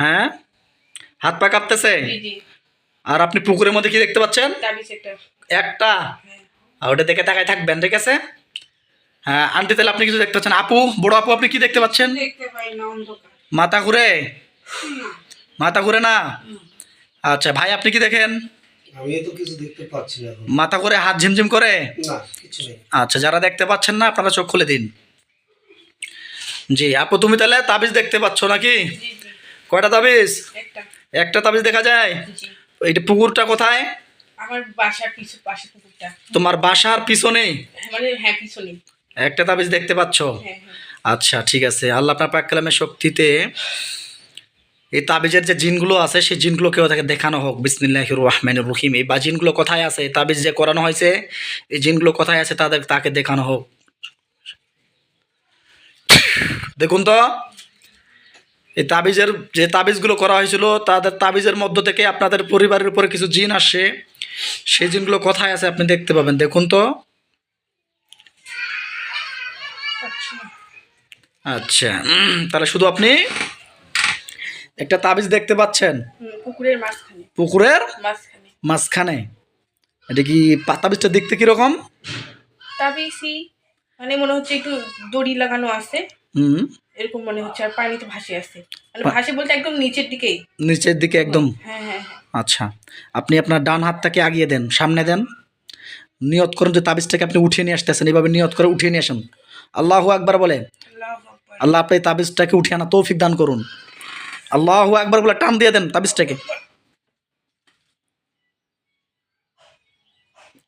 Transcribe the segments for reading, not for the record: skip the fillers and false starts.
হ্যাঁ, হাত পা কাঁপতেছে। জি জি। আর আপনি পুকুরের মধ্যে কি দেখতে পাচ্ছেন? তাবিজ একটা। একটা। হ্যাঁ। আর ওটা দেখে তাকায় থাকবেন, ঠিক আছে? হ্যাঁ আন্টি, তাহলে আপনি কিছু দেখতে পাচ্ছেন? আপু, বড় আপু, আপনি কি দেখতে পাচ্ছেন? দেখতে পাই না, অন্ধকার। মাথা ঘুরে? না। মাথা ঘুরে না? না। আচ্ছা ভাই, আপনি কি দেখেন? আমি তো কিছু দেখতে পাচ্ছি না এখন। মাথা ঘুরে, হাত ঝিমঝিম করে? না, কিছু নেই। আচ্ছা, যারা দেখতে পাচ্ছেন না আপনারা চোখ খুলে দিন। জি আপু, তুমি তাহলে তাবিজ দেখতে পাচ্ছ নাকি? জি জি। কয়টা তাবিজ? একটা। একটা তাবিজ দেখা যায়? জি। এইটা পুকুরটা কোথায়? আমার বাসার পাশে পুকুরটা। তোমার বাসার পিছনে মানে হ্যাঁ, পিছনে। একটা তাবিজ দেখতে পাচ্ছ? হ্যাঁ হ্যাঁ। আচ্ছা ঠিক আছে, আল্লাহ আপনার পাক কালামের শক্তিতে এই তাবিজের যে জিনগুলো আছে সেই জিনগুলোকে তাকে দেখানো হোক। বিসমিল্লাহির রহমানির রহিম। এই বা জিনগুলো কোথায় আছে, তাবিজ যে করানো হয়েছে এই জিনগুলো কোথায় আছে তাকে দেখানো হোক। দেখুন তো, এই তাবিজের যে তাবিজগুলো করা হয়েছিল তাদের তাবিজের মধ্য থেকে আপনাদের পরিবারের উপরে কিছু জিন আসে, সেই জিনগুলো কোথায় আছে আপনি দেখতে পাবেন। দেখুন তো। আচ্ছা, তাহলে শুধু আপনি একটা তাবিজ দেখতে পাচ্ছেন পুকুরের মাঝখানে। পুকুরের মাঝখানে। মাঝখানে? এটা কি তাবিজটা দেখতে কিরকম? তাবিজই মানে মনে হচ্ছে একটু দড়ি লাগানো আছে, হুম, এরকম মনে হচ্ছে। আর পানিতে ভাসে আছে, মানে ভাসে বলতে একদম নিচের দিকেই। নিচের দিকে একদম? হ্যাঁ হ্যাঁ হ্যাঁ। আচ্ছা, আপনি আপনার ডান হাতটাকে আগিয়ে দেন, সামনে দেন। নিয়ত করুন যে তাবিজটাকে আপনি উঠিয়ে নিয়ে আসতেছেন, এইভাবে নিয়ত করে উঠিয়ে নিয়ে আসুন। আল্লাহু আকবার বলে। আল্লাহু আকবার। আল্লাহ আপনি এই তাবিজটাকে উঠিয়ে আনা তৌফিক দান করুন। আল্লাহু আকবার বলে টান দিয়ে দেন তাবিজটাকে।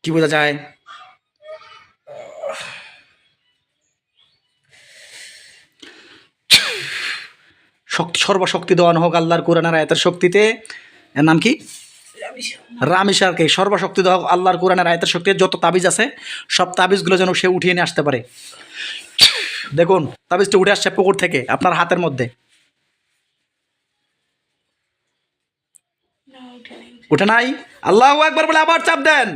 কি বোঝা যায়? সর্বশক্তি দেওয়ানো হোক আল্লাহর কোরআনের আয়াতের শক্তিতে। এর নাম কি? রামিসারকে সর্বশক্তি দেওয়া হোক আল্লাহর কোরআনের আয়াতের শক্তিতে। যত তাবিজ আছে সব তাবিজগুলো যেন সে উঠিয়ে নিয়ে আসতে পারে। দেখুন, তাবিজটা উঠে আসছে পুকুর থেকে আপনার হাতের মধ্যে। উঠে নাই? আল্লাহু আকবার বলে আবার চাপ দেন।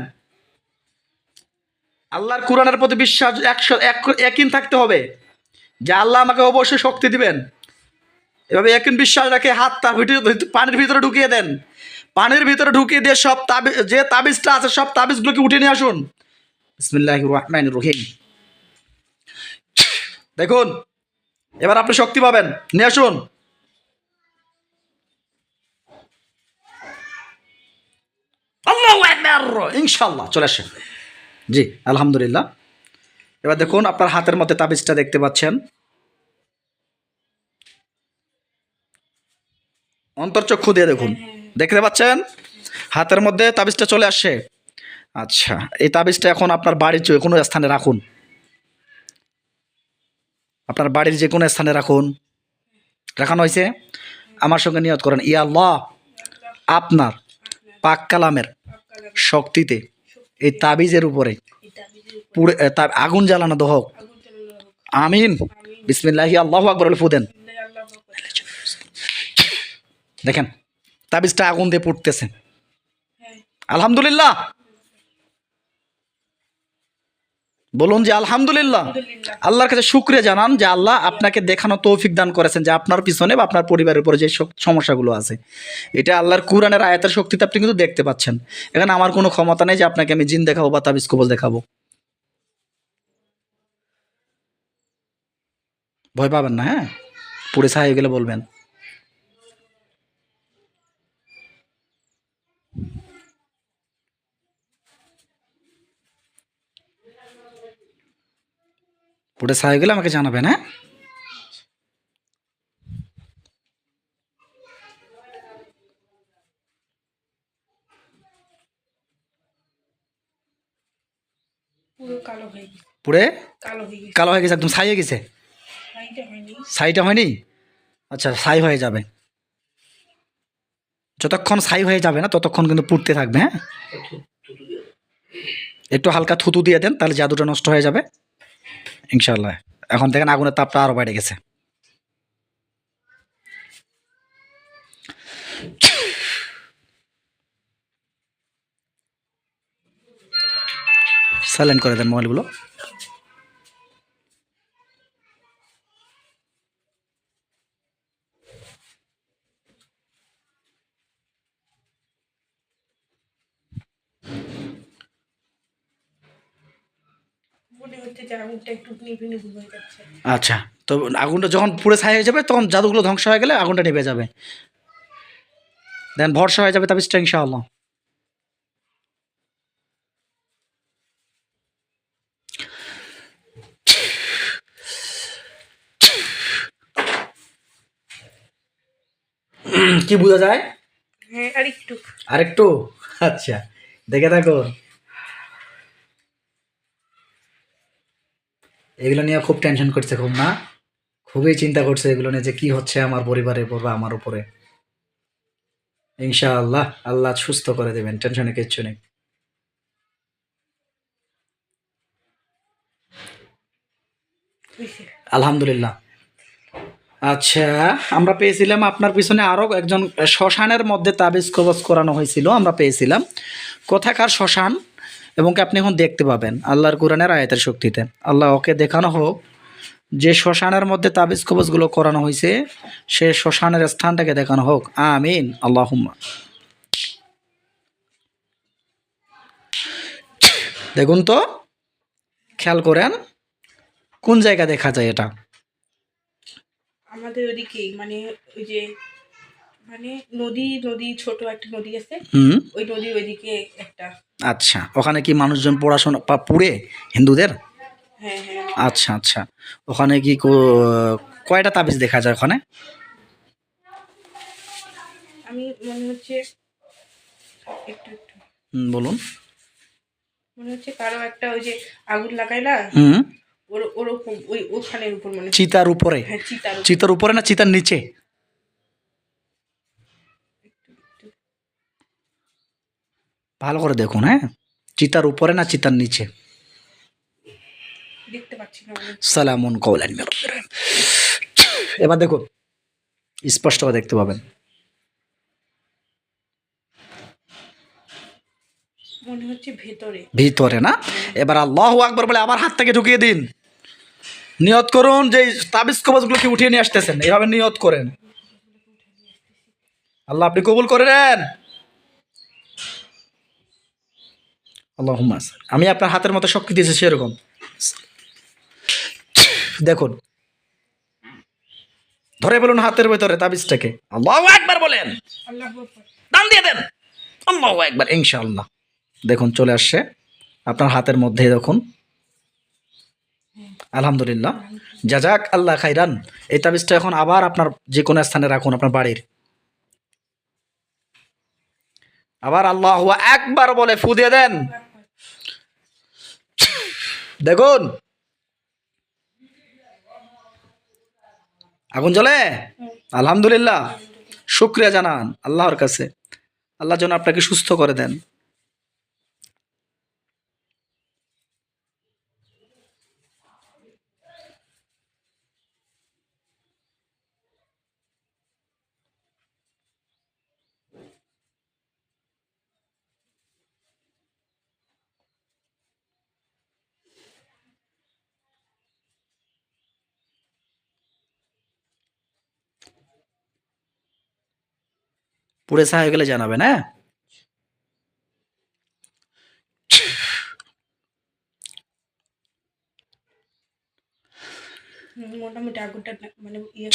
আল্লাহর কোরআনের প্রতি বিশ্বাস একই থাকতে হবে যে আল্লাহ আমাকে অবশ্যই শক্তি দিবেন। এভাবে একই বিশ্বাস রাখে হাত তার পানির ভিতরে ঢুকিয়ে দেন। পানির ভিতরে ঢুকিয়ে দিয়ে সব তাবিজ, যে তাবিজটা আছে সব তাবিজগুলোকে উঠিয়ে নিয়ে আসুন। বিসমিল্লাহির রহমানির রহিম। দেখুন, এবার আপনি শক্তি পাবেন। নিয়ে আসুন। আল্লাহু আকবার। ইনশাআল্লাহ চলে আসেন। জি আলহামদুলিল্লাহ। এবার দেখুন, আপনার হাতের মধ্যে তাবিজটা দেখতে পাচ্ছেন। অন্তর্চক্ষু দিয়ে দেখুন, দেখতে পাচ্ছেন হাতের মধ্যে তাবিজটা চলে আসছে। আচ্ছা, এই তাবিজটা এখন আপনার বাড়ির যে কোনো স্থানে রাখুন। আপনার বাড়ির যে কোনো স্থানে রাখুন। রাখানো হয়েছে? আমার সঙ্গে নিয়ত করেন, ইয়া আল্লাহ, আপনার পাক কালামের শক্তিতে এই তাবিজের উপরে পুরে আগুন জ্বালানো হোক। আমিন। বিসমিল্লাহি আল্লাহু আকবার বলে ফু দেন। দেখেন তাবিজটা আগুন দিয়ে পুড়তেছে। আলহামদুলিল্লাহ বলুন যে আলহামদুলিল্লাহ। আল্লাহর কাছে শুকরিয়া জানান যে আল্লাহ আপনাকে দেখানো তৌফিক দান করেছেন যে আপনার পিছনে বা আপনার পরিবারের উপরে যে সমস্যাগুলো আছে এটা আল্লাহর কুরআনের আয়াতের শক্তিতে আপনি কিন্তু দেখতে পাচ্ছেন। এখানে আমার কোনো ক্ষমতা নেই যে আপনাকে আমি জিন দেখাবো বা তাবিজ কবল দেখাবো। ভয় পাবেন না, হ্যাঁ? পুরে ছাই হয়ে গেলে বলবেন। পুরে ছাই হয়ে গেলে আমাকে জানাবেন, হ্যাঁ? পুরো কালো হয়ে গেছে। পুরে কালো হয়ে গেছে। কালো হয়ে গেছে, একদম ছাই হয়ে গেছে। ছাইটা হয়নি। ছাইটা হয়নি? আচ্ছা, ছাই হয়ে যাবে। যতক্ষণ ছাই হয়ে যাবে না ততক্ষণ কিন্তু পুড়তে থাকবে, হ্যাঁ? একটু হালকা থুতু দিয়ে দেন, তাহলে জাদুটা নষ্ট হয়ে যাবে ইনশাআল্লাহ। এখন দেখেন আগুনের তাপটা আরও বেড়ে গেছে। সাইলেন্ট করে দেন মোবাইলগুলো। হচ্ছে যে আগুনটা একটু নিভু নিভু হয়ে যাচ্ছে। আচ্ছা, তো আগুনটা যখন পুড়ে ছাই হয়ে যাবে তখন জাদুগুলো ধ্বংস হয়ে গেলে আগুনটা নিভে যাবে, দেন ভরসা হয়ে যাবে তাবিজটা ইনশাআল্লাহ। কি বোঝা যায়? হ্যাঁ, আর একটু। আরেকটু? আচ্ছা, দেখে থাকো। এগুলো নিয়ে খুব টেনশন করছে, খুব না? খুবই চিন্তা করছে এগুলো নিয়ে যে কি হচ্ছে আমার পরিবারের উপর বা আমার উপরে। ইনশাআল্লাহ আল্লাহ সুস্থ করে দেবেন, টেনশনে কিচ্ছু নেই। হয়েছে। আলহামদুলিল্লাহ। আচ্ছা, আমরা পেয়েছিলাম আপনার পিছনে আরও একজন শ্মশানের মধ্যে তাবিজ কবজ করানো হয়েছিল, আমরা পেয়েছিলাম। কোথাকার শ্মশান এবং কি আপনি এখন দেখতে পাবেন আল্লাহর কোরআনের আয়াতের শক্তিতে। আল্লাহ ওকে দেখানো হোক যে শ্মশানের মধ্যে তাবিজ কবজগুলো করানো হয়েছে সে শ্মশানের স্থানটাকে দেখানো হোক। আমিন আল্লাহুম্মা। দেখুন তো, খেয়াল করেন কোন জায়গা দেখা যায় এটা? আমাদের ওদিকেই, মানে ওই যে মানে নদী নদী ছোট একটা নদী আছে, হুম। ওই নদীর ওইদিকে একটা। আচ্ছা, ওখানে কি মানুষজন পড়াশোনা পুড়ে হিন্দুদের? হ্যাঁ হ্যাঁ। আচ্ছা আচ্ছা, ওখানে কি কয়টা তাবিজ দেখা যায় ওখানে? আমি মনে হচ্ছে একটু একটু বলুন। মনে হচ্ছে কারো একটা ওই যে আগুন লাগায় না, হুম। ওরকম ওই ওখানের উপর মনে হচ্ছে। চিতার উপরে? হ্যাঁ, চিতার উপর। চিতার উপরে না চিতার নিচে? ভালো করে দেখুন, হ্যাঁ, চিতার উপরে না চিতার নিচে? দেখতে পাচ্ছি না মনে হচ্ছে। সালামুন কওলান মির রাব্বির রহিম। এবার দেখুন, স্পষ্ট করে দেখতে পাবেন। মনে হচ্ছে ভেতরে। ভিতরে না? এবার আল্লাহু আকবার বলে আবার হাতটাকে ঢুকিয়ে দিন। নিয়ত করুন যে এই তাবিজ কবজগুলোকে উঠিয়ে নিয়ে আসতেছেন, এইভাবে নিয়ত করেন। আল্লাহ আপনি কবুল করে নেন। আল্লাহুম্মা সাল। আমি আপনার হাতের মতো শক্তি দিয়েছি সেরকম। দেখুন, ধরে বলুন হাতের ভেতরে তাবিজটাকে, আল্লাহু আকবার বলেন, আল্লাহু আকবার। দান দিয়ে দেন, আল্লাহু আকবার। ইনশাআল্লাহ দেখুন চলে আসছে আপনার হাতের মধ্যে, দেখুন। আলহামদুলিল্লাহ, জাজাক আল্লাহ খাইরান। এই তাবিজটা এখন আবার আপনার যে কোনো স্থানে রাখুন, আপনার বাড়ির। আবার আল্লাহু আকবার বলে ফু দিয়ে দেন। দেখুন আগুন জ্বলে। আলহামদুলিল্লাহ, শুকরিয়া জানান আল্লাহর কাছে, আল্লাহ যেন আপনাকে সুস্থ করে দেন। পুড়ে ছাই হয়ে গেলে জানাবেন, হ্যাঁ? মোটামুটি আগুনটা মানে ইয়ে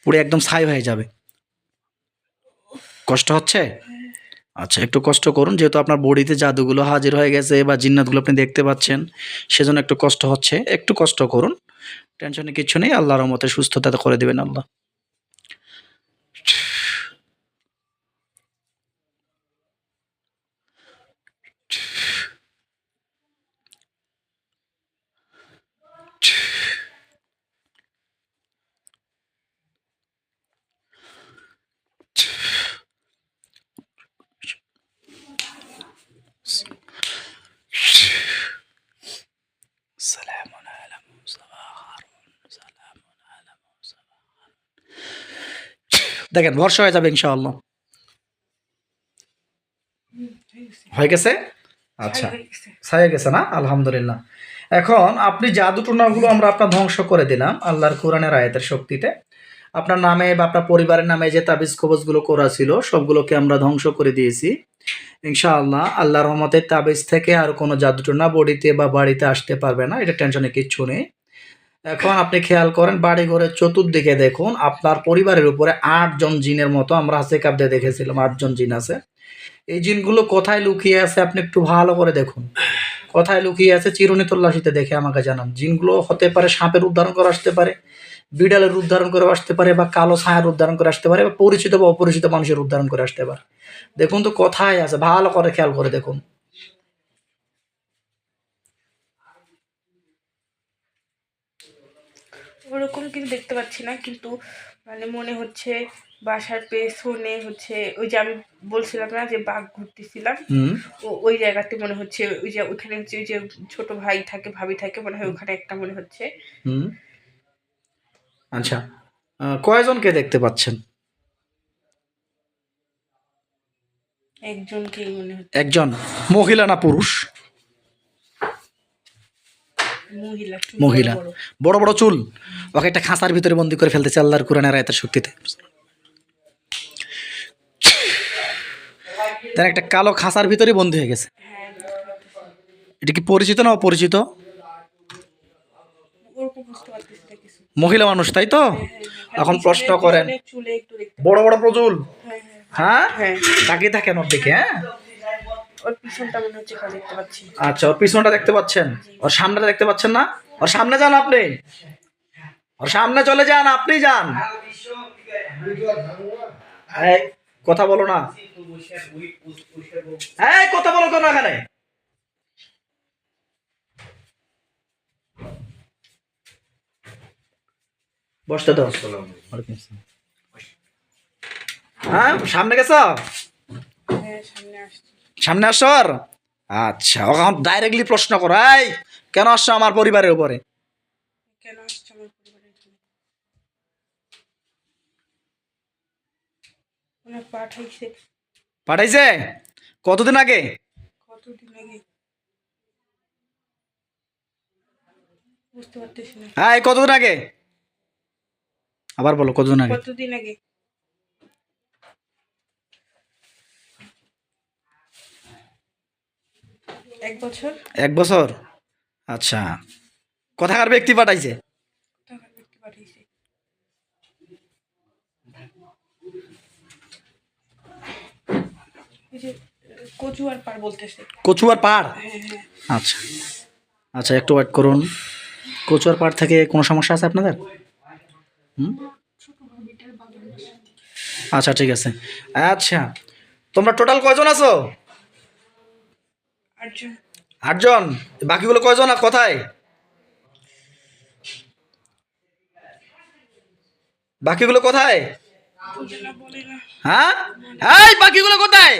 পুড়ে একদম ছাই হয়ে যাবে। কষ্ট হচ্ছে? আচ্ছা, একটু কষ্ট করুন, যেহেতু আপনার বডিতে জাদুগুলো হাজির হয়ে গেছে বা জিন্নাতগুলো আপনি দেখতে পাচ্ছেন, সেজন্য একটু কষ্ট হচ্ছে। একটু কষ্ট করুন, টেনশনে কিছু নেই, আল্লাহর রহমতে সুস্থতা করে দেবেন আল্লাহ। সালামুন আলা মুসা ওয়া হারুন, সালামুন আলা মুসা ওয়া হারুন। দেখেন ভরসা হয়ে যাবে ইনশাআল্লাহ। হয়ে গেছে? আচ্ছা, ছাই গেছে না? আলহামদুলিল্লাহ। এখন আপনি জাদু টোনাগুলো আমরা আপনার ধ্বংস করে দিলাম আল্লাহর কোরআনের আয়াতের শক্তিতে। আপনার নামে বা আপনার পরিবারের নামে যে তাবিজ কবজগুলো করা ছিল সবগুলোকে আমরা ধ্বংস করে দিয়েছি ইনশাআল্লাহ। আল্লাহর রহমতে তাবিজ থেকে আর কোনো জাদুটোনা বডিতে বা বাড়িতে আসতে পারবে না, এটা টেনশনে কিচ্ছু নেই। এখন আপনি খেয়াল করেন বাড়ি ঘরের চতুর্দিকে দেখুন, আপনার পরিবারের উপরে 8জন জিনের মতো আমরা হাসে কাব্যে দেখেছিলাম 8জন জিন আছে। এই জিনগুলো কোথায় লুকিয়ে আছে আপনি একটু ভালো করে দেখুন, কোথায় লুকিয়ে আছে চিরুনি তল্লাশিতে দেখে আমাকে জানান। জিনগুলো হতে পারে সাপের উদ্ধারণ করে আসতে পারে, বিড়ালের উদ্ধারণ করে আসতে পারে, বা কালো ছায়ার উদ্ধারণ করে আসতে পারে, বা পরিচিত বা অপরিচিত মানুষের উদ্ধারণ করে আসতে পারে। দেখুন তো কোথায় আছে, ভালো করে খেয়াল করে দেখুন। ওরকম কিছু দেখতে পাচ্ছি না, কিন্তু মানে মনে হচ্ছে বাসার পেছনে হচ্ছে ওই যে আমি বলছিলাম না যে বাঘ ঘুরতেছিলাম, হুম ওই জায়গাতে মনে হচ্ছে ওই যে ওখানে হচ্ছে ওই যে ছোট ভাই থাকে ভাবি থাকে মনে হয় ওখানে একটা মনে হচ্ছে। হুম আচ্ছা, কয়জনকে দেখতে পাচ্ছেন? একজনকেই মনে হচ্ছে। একজন, মহিলা না পুরুষ? মহিলা, চুল মহিলা, বড় বড়। বড় বড় চুল। ওকে একটা খাঁচার ভিতরে বন্দি করে ফেলতেছে আল্লাহর কোরআনের আয়াতের শক্তিতে। তার একটা কালো খাঁচার ভিতরে বন্দি হয়ে গেছে। হ্যাঁ, বুঝতে পারতেছি। এটা কি পরিচিত না অপরিচিত? ওরকম বুঝতে পারতেছি না কিছু। মহিলা মানুষ তাই তো? হ্যাঁ, হ্যাঁ, এখন পিছনে- প্রশ্ন করেন, পিছনের চুলে একটু দেখতে বড় বড় প্রচুল, হ্যাঁ হ্যাঁ হ্যাঁ হ্যাঁ, তাকিয়ে থাকেন ওর দিকে, হ্যাঁ ওর পিছনটা মনে হচ্ছে খালি দেখতে পাচ্ছি। আচ্ছা, ওর পিছনটা দেখতে পাচ্ছেন, ওর সামনেটা দেখতে পাচ্ছেন না? ওর সামনে যান আপনি, ওর সামনে চলে যান, আপনি যান। এই, কথা বলো না, এই কথা বলো কেন এখানে? বসতে দাও। হ্যাঁ, সামনে গেছো? হ্যাঁ, সামনে আসছে। সামনে আসো আর? আচ্ছা, এখন ডাইরেক্টলি প্রশ্ন করো, এই কেন আসছো আমার পরিবারের উপরে? কেন আসছে আমার পরিবারের এখানে? ওনার পাঠাইছে পাঠাইছে? কতদিন আগে? কতদিন আগে বুঝতে পারতেছি না। হ্যাঁ, কতদিন আগে? আবার বলো, কতদিন আগে? কতদিন আগে? এক বছর। 1 বছর? আচ্ছা, কোথাকার ব্যক্তি পাঠাইছে? টাকার ব্যক্তি পাঠিয়েছে। এই যে কচুয়ার পার বলতেছে। কচুয়ার পাড়? হ্যাঁ হ্যাঁ, আচ্ছা আচ্ছা, একটু ওয়েট করুন। কচুয়ার পাড় থেকে কোনো সমস্যা আছে আপনাদের? হুম, আচ্ছা ঠিক আছে। আচ্ছা, তোমরা টোটাল কয়জন আছো? 8জন। 8জন। বাকিগুলো কয়জন আর কোথায়? বাকিগুলো কোথায়? বলে না বলে না হ্যাঁ, এই বাকিগুলো কোথায়?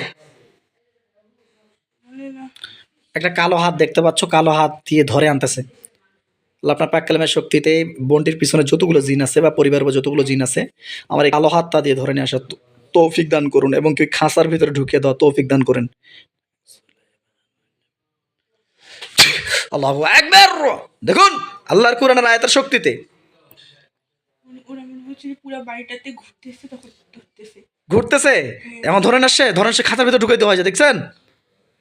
বলে না। একটা কালো হাত দেখতে পাচ্ছ, কালো হাত দিয়ে ধরে আনতেছে। আল্লাহ আপনার পাক কালামের শক্তিতে বোনটির পিছনে যতগুলো জিন আছে বা পরিবার বা যতগুলো জিন আছে, আমার এই কালো হাতটা দিয়ে ধরে নিয়ে আসার তৌফিক দান করুন, এবং কি খাঁচার ভিতরে ঢুকিয়ে দেওয়া তৌফিক দান করেন। আল্লাহু আকবার। দেখুন আল্লাহর কোরআনের আয়াতের শক্তিতে ওরা মনে হচ্ছে যে পুরো বাড়িটাতে ঘুরতেছে, তখন ধরতেছে। ঘুরতেছে, এমন ধরে আসছে, ধরেন সে খাঁচার ভিতরে ঢুকাই দেওয়া হয়েছে, দেখছেন?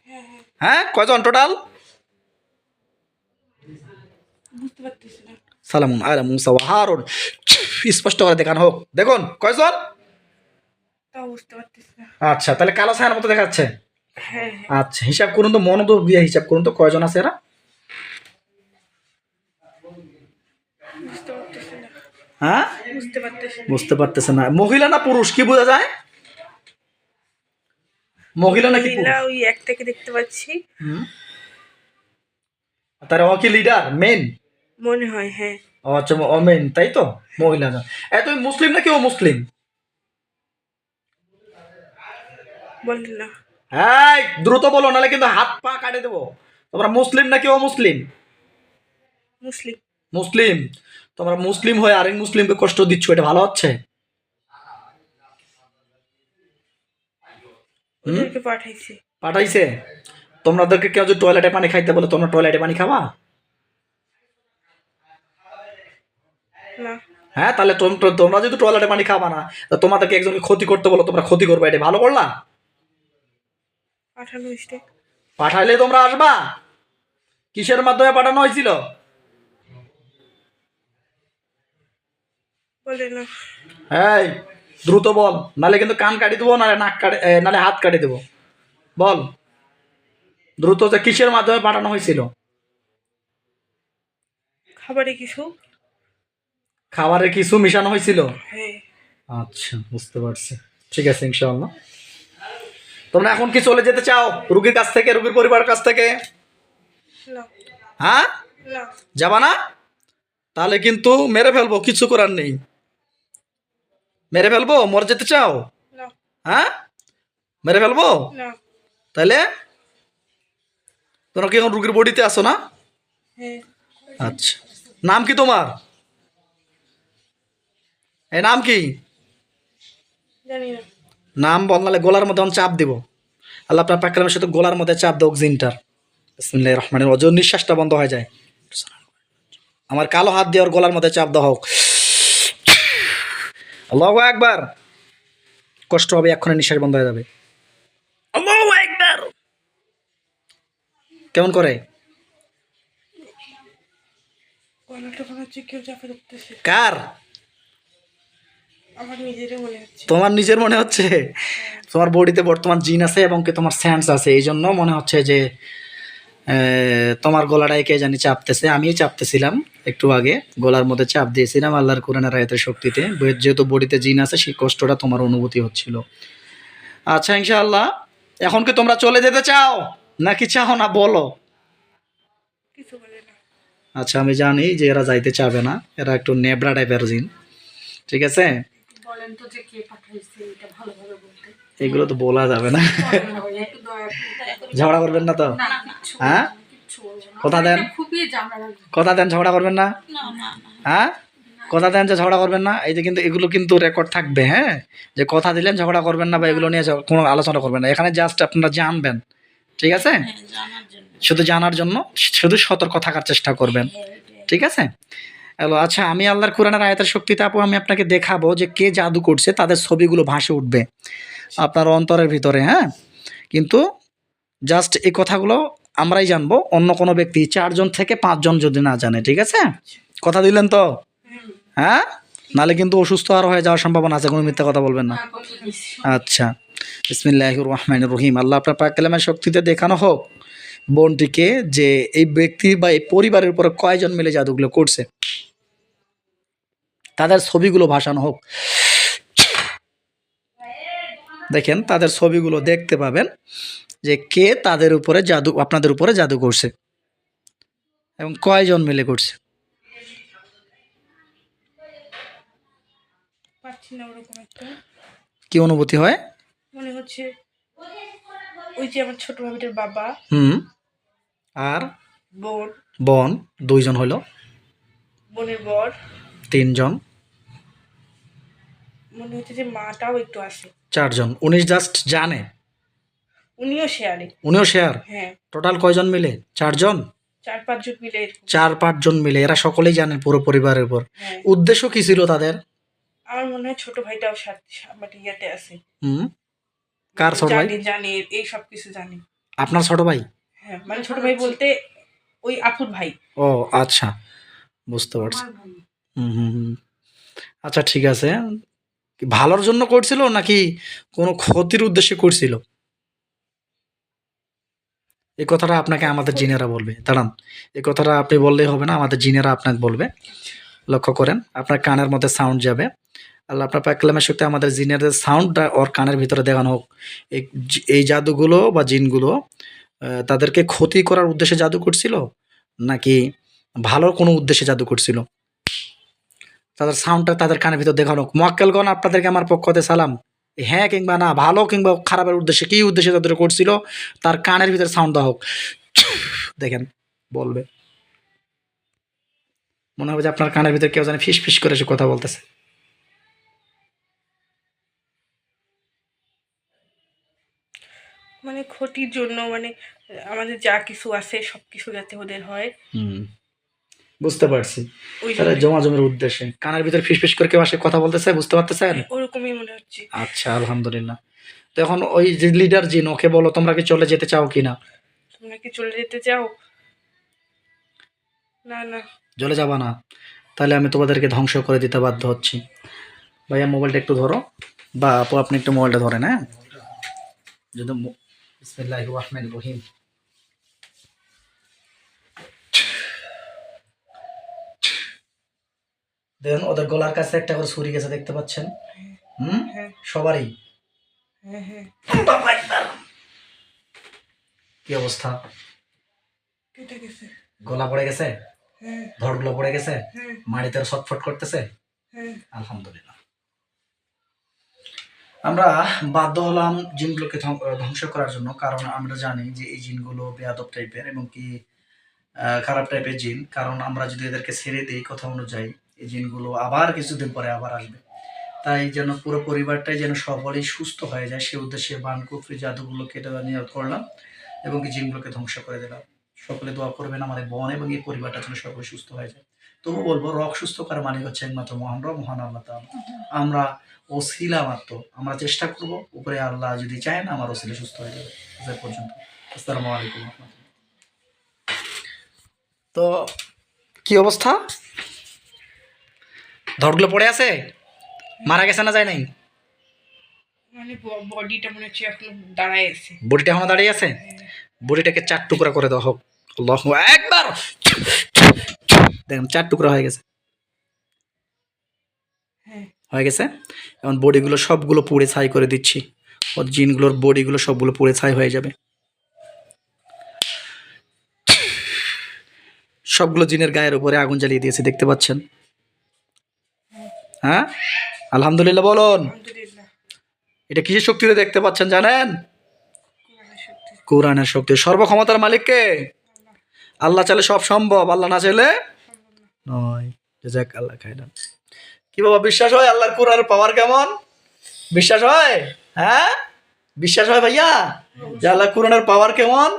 হ্যাঁ হ্যাঁ, হ্যাঁ, কয়জন টোটাল? বুঝতে পারতেছি না। সালামুন আলা মুসা ওয়া হারুন। স্পষ্ট করে দেখানো হোক, দেখুন কয়জন? তাও বুঝতে পারতেছি না। আচ্ছা, তাহলে কালো ছায়ার মতো দেখাচ্ছে। হ্যাঁ হ্যাঁ, আচ্ছা, হিসাব করুন তো, মনোযোগ দিয়ে হিসাব করুন তো, কয়জন আছে এরা? বুঝতে পারতেছি না। হ্যাঁ, বুঝতে পারতেছি না। বুঝতে পারতেছে না। মহিলা না পুরুষ কি বোঝা যায়? মহিলা নাকি মহিলা পুরুষ? ওই একটাকে দেখতে পাচ্ছি, হুম, তারা ও কি লিডার, মেন? মনে হয়। হ্যাঁ, ও আচ্ছা, ও মেন তাই তো, মহিলা না। তুমি মুসলিম নাকি ও মুসলিম? বলেন না। হ্যাঁ, দ্রুত বলো, নাহলে কিন্তু হাত পা কাটে দেবো। তোমরা মুসলিম নাকি ও মুসলিম? মুসলিম। মুসলিম। তোমরা মুসলিম হয়ে আরেক মুসলিমকে কষ্ট দিচ্ছ, এটা ভালো হচ্ছে? ওদেরকে পাঠাইছে। পাঠাইছে? তোমাদেরকে কেউ যদি টয়লেটে পানি খাইতে বলে, তোমরা টয়লেটে পানি খাবা? না, হ্যাঁ, তাহলে তোমরা যদি টয়লেটে পানি খাবা না, তা তোমাদেরকে একজনকে ক্ষতি করতে বলো, তোমরা ক্ষতি করবে, এটা ভালো করলা? পাঠানো হয়েছে। পাঠাইলে তোমরা আসবা? কিসের মাধ্যমে পাঠানো হয়েছিল? বলে না। এই, দ্রুত বল, নালে কিন্তু কান কাটি দেবো, নালে নাক কাটে, নালে হাত কাটি দেবো। বল দ্রুত, যে কিসের মাধ্যমে পাঠানো হয়েছিল? খাবারে কিছু। খাবারে কিছু মিশানো হয়েছিল? হ্যাঁ। আচ্ছা, বুঝতে পারছি। ঠিক আছে, ইনশাআল্লাহ। তোমরা এখন কি চলে যেতে চাও রুগীর কাছ থেকে, রুগীর পরিবারের কাছ থেকে? না। হ্যাঁ, না। যাবা না? তাহলে কিন্তু মেরে ফেলবো, কিছু করার নেই। মেরে ফেলবো, মরে যেতে চাও? না। হ্যাঁ, মেরে ফেলবো? না। তাহলে তোমরা কি এখন রুগীর বডিতে আসো না? হ্যাঁ। আচ্ছা, নাম কি তোমার? এই নাম কি? জানি না। নাম বললে গলার মধ্যে আমি চাপ দিব। আল্লাহ আপনার পাকরামের সাথে গলার মধ্যে চাপ দাও জিনটার। বিসমিল্লাহির রহমানির রহিম। যখন নিঃশ্বাসটা বন্ধ হয়ে যায়, আমার কালো হাত দিয়ে ওর গলার মধ্যে চাপ দাও হোক। আল্লাহু আকবার। কষ্ট হবে, এক্ষুনি নিঃশ্বাস বন্ধ হয়ে যাবে। আল্লাহু আকবার। কেমন করে? গলাটা মনে হচ্ছে কেউ চাপে ধরতেছে। কার? আমার নিজেরই মনে হচ্ছে। তোমার নিজের মনে হচ্ছে? তোমার বডিতে বর্তমান জিন আছে এবং কি তোমার সেন্স আছে, এই জন্য মনে হচ্ছে যে তোমার গলাটাই কে জানি চাপতেছে। আমিই চাপতেছিলাম একটু আগে, গলার মধ্যে চাপ দিয়েছিলাম আল্লাহর কোরআনের আয়াতের শক্তিতে। যেহেতু বডিতে জিন আছে, সেই কষ্টটা তোমার অনুভূতি হচ্ছিল। আচ্ছা, ইনশাআল্লাহ। এখন কি তোমরা চলে যেতে চাও নাকি চাও না, বলো? কিছু বলে না। আচ্ছা, আমি জানি যে এরা যাইতে চাবে না, এরা একটু নেবড়া টাইপের জিন। ঠিক আছে, বলেন তো যে কে পাঠাইছে, এটা ভালোভাবে বলতে। এগুলো তো বলা যাবে না। একটু দয়া করে। ঝগড়া করবেন না তো? না, কিচ্ছু বলবো হ্যাঁ, না, কিচ্ছু বলবো না। কথা আমার দেন। এটা খুবই ঝামেলা লাগে। কথা দেন, ঝগড়া করবেন না? না, না, না। হ্যাঁ, কথা দেন যে ঝগড়া করবেন না। এই যে কিন্তু এগুলো কিন্তু রেকর্ড থাকবে, হ্যাঁ, যে কথা দিলেন ঝগড়া করবেন না বা এগুলো নিয়ে কোনো আলোচনা করবেন না। এখানে জাস্ট আপনারা জানবেন, ঠিক আছে? হ্যাঁ, জানার জন্য। শুধু জানার জন্য, শুধু সতর্ক থাকার চেষ্টা করবেন, হ্যাঁ, এটাই। ঠিক আছে? হ্যালো, আচ্ছা, আমি আল্লাহর কোরআনের আয়াতের শক্তিতে আপু আমি আপনাকে দেখাবো যে কে জাদু করছে, তাদের ছবিগুলো ভাসে উঠবে আপনার অন্তরের ভিতরে, হ্যাঁ। কিন্তু জাস্ট এই কথাগুলো আমরাই জানবো, অন্য কোনো ব্যক্তি 4 জন থেকে 5 জন যদি না জানে, ঠিক আছে? কথা দিলেন তো? হ্যাঁ, নালে কিন্তু অসুস্থ আরো হয়ে যাওয়ার সম্ভাবনা আছে, কোনো মিথ্যা কথা বলবেন না। না, কথা দিচ্ছি। আচ্ছা, বিসমিল্লাহির রহমানির রহিম। আল্লাহ আপনার পাক কালামের শক্তিতে দেখানো হোক বোনটিকে যে এই ব্যক্তি বা এই পরিবারের উপরে কয়জন মিলে জাদুগুলো করছে, তাদের ছবিগুলো ভাসানো হোক। দেখেন, তাদের ছবিগুলো দেখতে পাবেন যে কে তাদের উপরে জাদু, আপনাদের উপরে জাদু করছে এবং কয়জন মিলে করছে। পাচ্ছি না ওরকম একটা। কি অনুভূতি হয়? মনে হচ্ছে ওই যে আমার ছোট ভাবিটার বাবা, হুম, আর বোন, বোন 2 জন হলো, বোনের বর। 3 জন, মনে হচ্ছে যে মাটাও একটু আসে। 4 জন। উনি জাস্ট জানে, উনিও শেয়ারে। উনিও শেয়ার। হ্যাঁ। টোটাল কয়জন মিলে? 4 জন। 4-5 জন মিলে এরকম। 4-5 জন মিলে, এরা সকলেই জানেন পুরো পরিবারের উপর। হ্যাঁ। উদ্দেশ্য কি ছিল তাদের? আমার মনে হয় ছোট ভাইটাও মানে ইয়েতে আছে। হুম, কার ছোট ভাই? জানি জানি এই সব কিছু জানি। আপনার ছোট ভাই? হ্যাঁ, মানে ছোট ভাই বলতে ওই আপুর ভাই। ও আচ্ছা, বুঝতে পারছি। আমার ভাই। হুম হুম হুম। আচ্ছা, ঠিক আছে। কি ভালোর জন্য করছিল নাকি কোনো ক্ষতির উদ্দেশ্যে করছিল? এই কথাটা আপনাকে আমাদের জিনেরা বলবে। দাঁড়ান, এই কথাটা আপনি বললেই হবে না, আমাদের জিনেরা আপনাকে বলবে। লক্ষ্য করেন, আপনার কানের মধ্যে সাউন্ড যাবে। আল্লাহ আপনার পাক কালামের শক্তি আমাদের জিনের সাউন্ডটা ওর কানের ভিতরে দেখানো হোক। এই জাদুগুলো বা জিনগুলো তাদেরকে ক্ষতি করার উদ্দেশ্যে জাদু করছিল নাকি ভালো কোনো উদ্দেশ্যে জাদু করছিল, তাদের সাউন্ডটা তাদের কানের ভিতর দেখানো হোক। মোয়াক্কেলগণ, আপনাদেরকে আমার পক্ষ হতে সালাম। হ্যাঁ কিংবা না, ভালো কিংবা খারাপের উদ্দেশ্যে, কী উদ্দেশ্যে তাদের করছিল, তার কানের ভিতরে সাউন্ড দেওয়া হোক। দেখেন, বলবে, মনে হবে যে আপনার কানের ভিতরে কেউ জানে ফিস ফিস করে সে কথা বলতেছে। মানে ক্ষতির জন্য, মানে আমাদের যা কিছু আছে সব কিছু যাতে ওদের হয়। হুম, বুঝতে পারছি। ওই তাহলে জন্য জমা জমির উদ্দেশ্যে কানের ভিতরে ফিসফিস করে কেউ আসে কথা বলতেছে, বুঝতে পারতেছেন? ওরকমই মনে হচ্ছে। আচ্ছা, আলহামদুলিল্লাহ। তো এখন ওই যে লিডার জিন, ওকে বলো তোমরা কি চলে যেতে চাও কিনা? তোমরা কি চলে যেতে চাও? না না, চলে যাবা না? তাহলে আমি তোমাদেরকে ধ্বংস করে দিতে বাধ্য হচ্ছি। ভাইয়া মোবাইলটা একটু ধরো, বা আপু আপনি একটু মোবাইলটা ধরেন। হ্যাঁ, যদি বিসমিল্লাহির রহমানির রহিম। দেখুন ওদের গলার কাছে একটা করে ছুরি গেছে, দেখতে পাচ্ছেন? হুম, হ্যাঁ সবারই। হ্যাঁ হ্যাঁ, কি অবস্থা? কেটে গেছে। গলা পড়ে গেছে, হ্যাঁ ধড়গুলো পড়ে গেছে, হ্যাঁ মাড়িতে ছটফট করতেছে। হ্যাঁ, আলহামদুলিল্লাহ। আমরা বাধ্য হলাম জিনগুলোকে ধ্বংস করার জন্য, কারণ আমরা জানি যে এই জিনগুলো বেয়াদব টাইপের এবং কি খারাপ টাইপের জিন। কারণ আমরা যদি এদেরকে ছেড়ে দিই কথা অনুযায়ী, এই জিনগুলো আবার কিছুদিন পরে আবার আসবে। তাই যেন পুরো পরিবারটাই যেন সকলেই সুস্থ হয়ে যায়, সে উদ্দেশ্যে বান কুফরি জাদুগুলোকে এটা নিয়ত করলাম এবং কি জিনগুলোকে ধ্বংস করে দিলাম। সকলে দোয়া করবেন আমার এই বোন এবং এই পরিবারটা যেন সকলে সুস্থ হয়ে যায়। তবু বলবো, রোগ সুস্থ করার মালিক হচ্ছে একমাত্র মহান রব, মহান আল্লাহ তাআলা। আমরা ওসিলা মাত্র, আমরা চেষ্টা করব, উপরে আল্লাহ যদি চান আমার ওসিলা সুস্থ হয়ে যাবে। সে পর্যন্ত আসসালামু আলাইকুম ওয়া রাহমাতুল্লাহ। তো কি অবস্থা? ধড়গুলো পড়ে আছে, মারা গেছে না যায় নাই? মানে বডিটা মনে হচ্ছে এখন দাঁড়ায় আছে। বডিটা এখনো দাঁড়িয়ে আছে? বডিটাকে 4 টুকরা করে দাও হোক। আল্লাহু আকবার। দেখেন 4 টুকরা হয়ে গেছে, হ্যাঁ হয়ে গেছে। এখন বডিগুলো সবগুলো পুড়ে ছাই করে দিচ্ছি। ও জিনগুলোর বডিগুলো সবগুলো পুড়ে ছাই হয়ে যাবে। সবগুলো জিনের গায়ের উপরে আগুন জ্বালিয়ে দিয়েছে, দেখতে পাচ্ছেন? হ্যাঁ, আলহামদুলিল্লাহ বলুন। আলহামদুলিল্লাহ। এটা কিসের শক্তিতে দেখতে পাচ্ছেন জানেন? কোরআনের শক্তি। কোরআনের শক্তি। সর্বক্ষমতার মালিককে আল্লাহ চাইলে সব সম্ভব, আল্লাহ না চাইলে নয়। যাক, আল্লাহ খাইলাম। কি বাবা, বিশ্বাস হয় আল্লাহর কোরআনের পাওয়ার কেমন? বিশ্বাস হয়? হ্যাঁ, বিশ্বাস হয় ভাইয়া যে আল্লাহ কোরআনের পাওয়ার কেমন?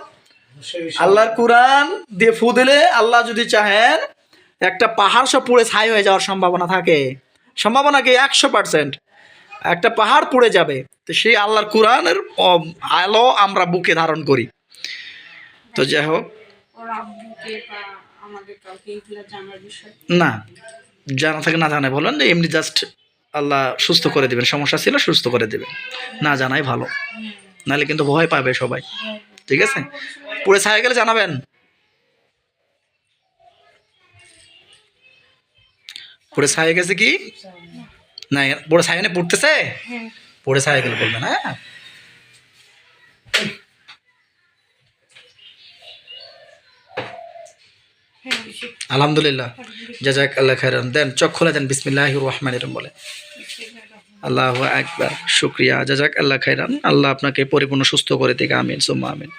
আল্লাহর কোরআন দিয়ে ফু দিলে আল্লাহ যদি চাহেন একটা পাহাড় সব পুড়ে ছাই হয়ে যাওয়ার সম্ভাবনা থাকে। সম্ভাবনা কি? 100%। একটা পাহাড় পুড়ে যাবে। তো সেই আল্লাহর কোরআনের আলো আমরা বুকে ধারণ করি। তো যাই হোক, ওর আব্বুকে বা আমাদের কাউকে এগুলো জানার বিষয় না জানা থাকে না জানায় বলেন, যে এমনি জাস্ট আল্লাহ সুস্থ করে দেবেন, সমস্যা ছিল সুস্থ করে দেবেন, না জানাই ভালো, নাহলে কিন্তু ভয় পাবে সবাই। ঠিক আছে, পুড়ে ছায়া গেলে জানাবেন। পুড়ে ছায়া গেছে কি না? পুড়ে ছায়া নিয়ে পড়তেছে, হ্যাঁ পুড়ে ছায়া গেলে বলবেন। হ্যাঁ, হ্যাঁ বেশি। আলহামদুলিল্লাহ। জাযাক আল্লাহ খাইরান। দেন চোখ খুলে দেন, বিসমিল্লাহির রহমানির রহিম বলে। আল্লাহু আকবার। শুকরিয়া, জাযাক আল্লাহ খাইরান। আল্লাহ আপনাকে পরিপূর্ণ সুস্থ করে দিক। আমিন সুম্মা আমিন।